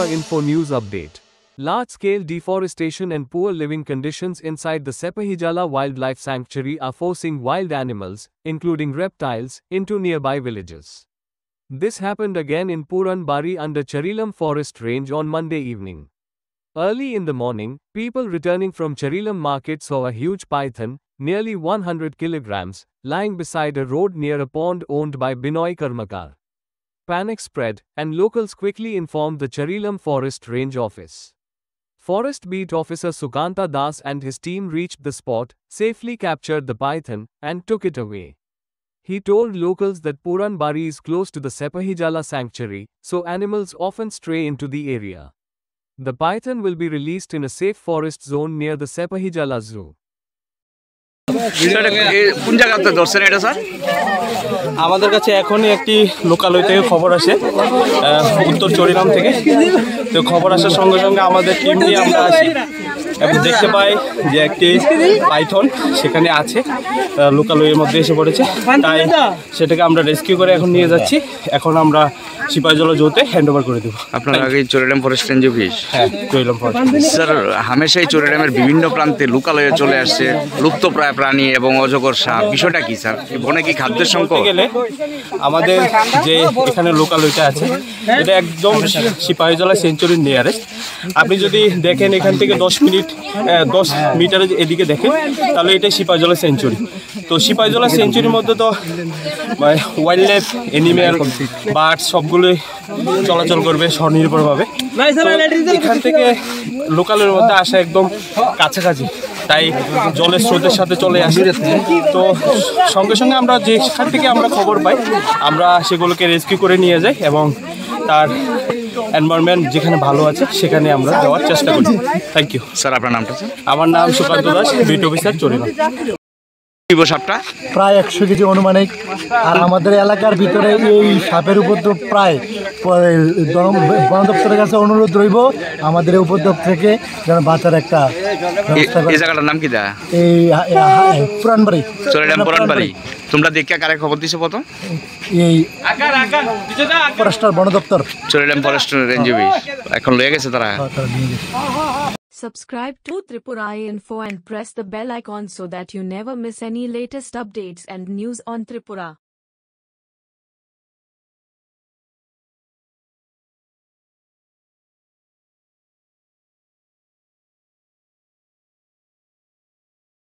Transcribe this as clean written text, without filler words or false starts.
Tripura Info News Update. Large-scale deforestation and poor living conditions inside the Sepahijala Wildlife Sanctuary are forcing wild animals, including reptiles, into nearby villages. This happened again in Puranbari under Charilam Forest Range on Monday evening. Early in the morning, people returning from Charilam market saw a huge python, nearly 100 kilograms, lying beside a road near a pond owned by Binoy Karmakar. Panic spread, and locals quickly informed the Charilam Forest Range office. Forest Beat Officer Sukanta Das and his team reached the spot, safely captured the python, and took it away. He told locals that Puranbari is close to the Sepahijala sanctuary, so animals often stray into the area. The python will be released in a safe forest zone near the Sepahijala Zoo. কোন জায়গাতে ধরছেন এটা sir? আমাদের কাছে এখনই একটি লোকালয় থেকে খবর আসে উত্তর চরিলাম থেকে। তো খবর আসার সঙ্গে সঙ্গে আমাদের টিম নিয়ে আমরা আসি এবং দেখতে পাই যে একটি পাইথন সেখানে আছে, লোকালয়ের মধ্যে এসে পড়েছে। তাই সেটাকে আমরা রেস্কিউ করে এখন নিয়ে যাচ্ছি। এখন আমরা সিপাহীজলা জোতে হ্যান্ড ওভার করে দেবো। আপনার আগে চরিলাম ফরেস্ট রেঞ্জ অফিস? হ্যাঁ, চরিলাম ফরেস্ট। স্যার, হামেশাই চরিলামের বিভিন্ন প্রান্তে লোকালয়ে চলে আসছে লুপ্তপ্রায় প্রাণী এবং অজগর সাপ, বিষয়টা কি স্যার? বনে কি খাদ্যের সংকট? গেলে আমাদের যে এখানে লোকালয়টা আছে এটা একদম সিপাহীজলা সেঞ্চুরির নিয়ারেস্ট। আপনি যদি দেখেন এখান থেকে 10 মিটার এদিকে দেখেন তাহলে এটাই সিপাহীজলা সেঞ্চুরি। তো সিপাহীজলা সেঞ্চুরির মধ্যে তো ওয়াইল্ড লাইফ, অ্যানিম্যাল, বার্ড সবগুলোই চলাচল করবে স্বনির্ভরভাবে। এখান থেকে লোকালের মধ্যে আসা একদম কাছাকাছি, তাই জলের স্রোতের সাথে চলে আসে। তো সঙ্গে সঙ্গে আমরা যেখান থেকে আমরা খবর পাই আমরা সেগুলোকে রেস্কিউ করে নিয়ে যাই এবং তার এনভায়রনমেন্ট যেখানে ভালো আছে সেখানে আমরা যাওয়ার চেষ্টা করি। Thank you sir. আপনার নামটা? আমার নাম সুকান্ত দাস, বিট অফিসার চরিলাম। সাপটা প্রায় 100 কেজি অনুমানিক। আর আমাদের এলাকার ভিতরে এই সাপের উপদ্রব প্রায় বন দপ্তরের কাছে অনুরোধ রইব আমাদের এই উপদ্রব থেকে যেন বাঁচার একটা ব্যবস্থা করে। এই জায়গাটার নাম কি? এই পুরানবাড়ি, চরিলাম পুরানবাড়ি। তোমরা দেখে কারে খবর দিছো প্রথম? এই ফরেস্টার বন দপ্তর, চরিলাম ফরেস্ট রেঞ্জ অফিস। এখন লয়ে গেছে তারা। Subscribe to Tripura Info and press the bell icon so that you never miss any latest updates and news on Tripura.